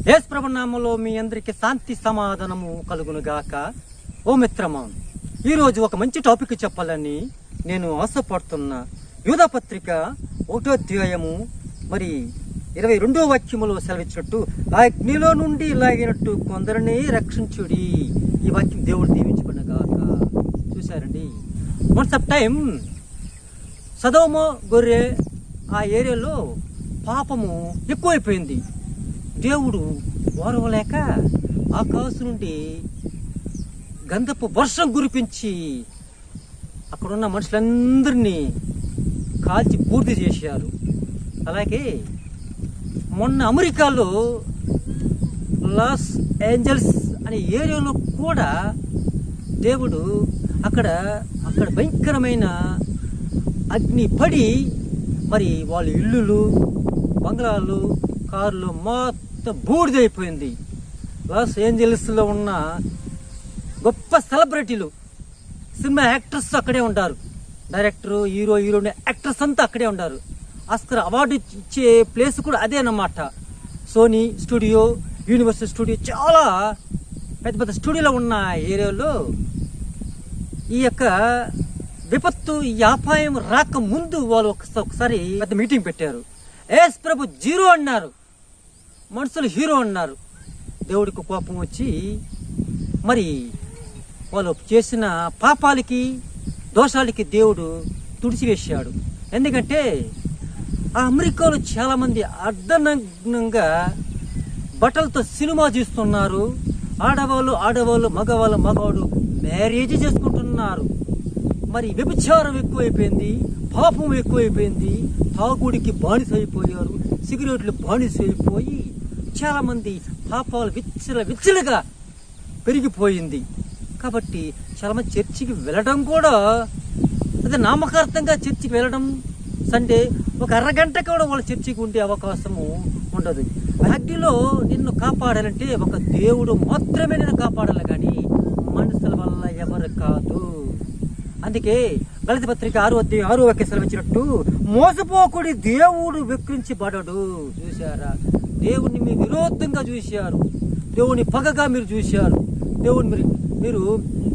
యేసు ప్రభు నామములో మీ అందరికి శాంతి సమాధానము కలుగునుగాక. ఓ మిత్రమా, ఈరోజు ఒక మంచి టాపిక్ చెప్పాలని నేను ఆశపడుతున్నా. యూదా పత్రిక 1వ అధ్యాయము 22వ వాక్యములో సెలవిచ్చినట్టు, ఆ అగ్నిలో నుండి లాగినట్టు కొందరిని రక్షించుడి. ఈ వాక్యం దేవుడు దీవించబడగాక. చూశారండి, వన్స్ ఆఫ్ టైం సదోమ గొర్రె ఆ ఏరియాలో పాపము ఎక్కువైపోయింది. దేవుడు ఓర్వలేక ఆకాశం నుండి గంధపు వర్షం కురిపించి అక్కడున్న మనుషులందరినీ కాల్చి పూర్తి చేశారు. అలాగే మొన్న అమెరికాలో లాస్ ఏంజల్స్ అనే ఏరియాలో కూడా దేవుడు అక్కడ భయంకరమైన అగ్ని పడి వాళ్ళ ఇల్లులు, బంగ్లాలు, కార్లు మొత్తం బూడిదైపోయింది. లాస్ ఏంజల్స్లో ఉన్న గొప్ప సెలబ్రిటీలు, సినిమా యాక్టర్స్ అక్కడే ఉంటారు. డైరెక్టరు, హీరోయిన్ యాక్టర్స్ అంతా అక్కడే ఉంటారు. ఆస్కర్ అవార్డు ఇచ్చే ప్లేస్ కూడా అదే అన్నమాట. సోనీ స్టూడియో, యూనివర్సల్ స్టూడియో, చాలా పెద్ద పెద్ద స్టూడియోలో ఉన్న ఏరియాలో ఈ యొక్క విపత్తు, ఈ అపాయం రాక ముందు వాళ్ళు ఒకసారి పెద్ద మీటింగ్ పెట్టారు. యేసు ప్రభు జీరో అన్నారు, మనుషులు హీరో అన్నారు. దేవుడికి కోపం వచ్చి వాళ్ళు చేసిన పాపాలకి, దోషాలకి దేవుడు తుడిచివేశాడు. ఎందుకంటే ఆ అమెరికాలో చాలా మంది అర్ధనగ్నంగా బట్టలతో సినిమా చూస్తున్నారు. ఆడవాళ్ళు, మగవాడు మ్యారేజ్ చేసుకుంటున్నారు. వ్యభిచారం ఎక్కువైపోయింది, పాపం ఎక్కువైపోయింది, తాగుడికి బానిస అయిపోయారు, సిగరెట్లు బానిస అయిపోయి చాలా మంది పాపాలు విచ్చలుగా పెరిగిపోయింది. కాబట్టి చాలా మంది చర్చికి వెళ్ళడం కూడా అదే నామకార్థంగా చర్చికి వెళ్ళడం, సండే ఒక అరగంట కూడా వాళ్ళ చర్చికి ఉండే అవకాశము ఉండదు. అగ్నిలో నిన్ను కాపాడాలంటే ఒక దేవుడు మాత్రమే నిన్ను కాపాడాలి, కానీ మనుషుల వల్ల ఎవరు కాదు. అందుకే గలతీ పత్రిక 6వ అధ్యాయం 6వ వాక్యం సెలవిచ్చినట్టు, మోసపోకుడి, దేవుడు వెక్కిరించబడడు. చూశారా, దేవుడిని మీరు విరోధంగా చూశారు, దేవుని పగగా మీరు చూశారు, దేవుని మీరు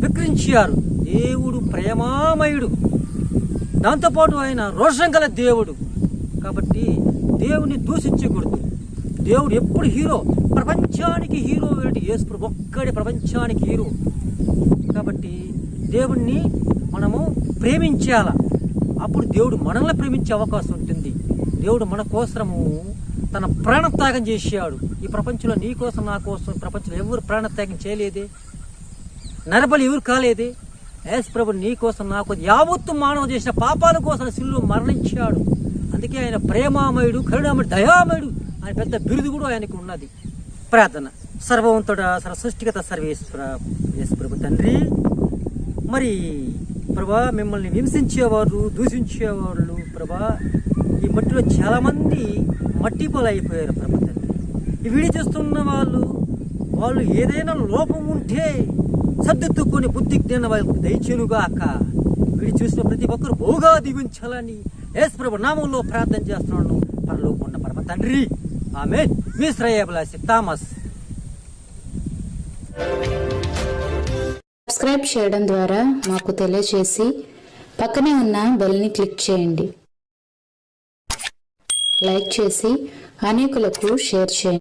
విక్రించారు. దేవుడు ప్రేమామయుడు, దాంతోపాటు ఆయన రోషం గల దేవుడు. కాబట్టి దేవుని దూషించకూడదు. దేవుడు ఎప్పుడు హీరో, ప్రపంచానికి హీరో ఏంటి? యేసు ప్రభు ఒక్కడే ప్రపంచానికి హీరో. కాబట్టి దేవుణ్ణి మనము ప్రేమించాల, అప్పుడు దేవుడు మనల్ని ప్రేమించే అవకాశం ఉంటుంది. దేవుడు మన కోసము తన ప్రాణత్యాగం చేశాడు. ఈ ప్రపంచంలో నీ కోసం, నా కోసం ప్రపంచంలో ఎవరు ప్రాణత్యాగం చేయలేదే, నరబలి ఎవరు కాలేదే. యేసు ప్రభు నీ కోసం, నా కోసం, యావత్తు మానవ చేసిన పాపాల కోసం శిలువలో మరణించాడు. అందుకే ఆయన ప్రేమామయుడు, కరుణామయుడు, దయామయుడు ఆయన పెద్ద బిరుదు కూడా ఆయనకు ఉన్నది. ప్రార్థన. సర్వవంతుడ, సృష్టిగత సర్వేశ్వర యేసు ప్రభు తండ్రి, ప్రభా, మిమ్మల్ని హింసించేవారు, దూషించేవాళ్ళు ప్రభా, ఈ మట్టిలో చాలా మంది మట్టి పాలైపోయారు ప్రభా తండ్రి. ఈ వీడియో చూస్తున్న వాళ్ళు ఏదైనా లోపం ఉంటే సర్దిద్దుకొని బుద్ధి జ్ఞాన వాళ్ళకు దయచేనుగాక. వీడియో చూసిన ప్రతి ఒక్కరు బహుగా దీవించాలని యేసు ప్రభు నామంలో ప్రార్థన చేస్తున్నాను. పరలోకమున్న పరమ తండ్రి, ఆమేన్. మీ శ్రేయోభిలాషి థామస్. సబ్స్క్రైబ్ చేయడం ద్వారా మాకు తెలియజేసి పక్కనే ఉన్న బెల్ని క్లిక్ చేయండి. లైక్ చేసి అనేకులకు షేర్ చేయండి.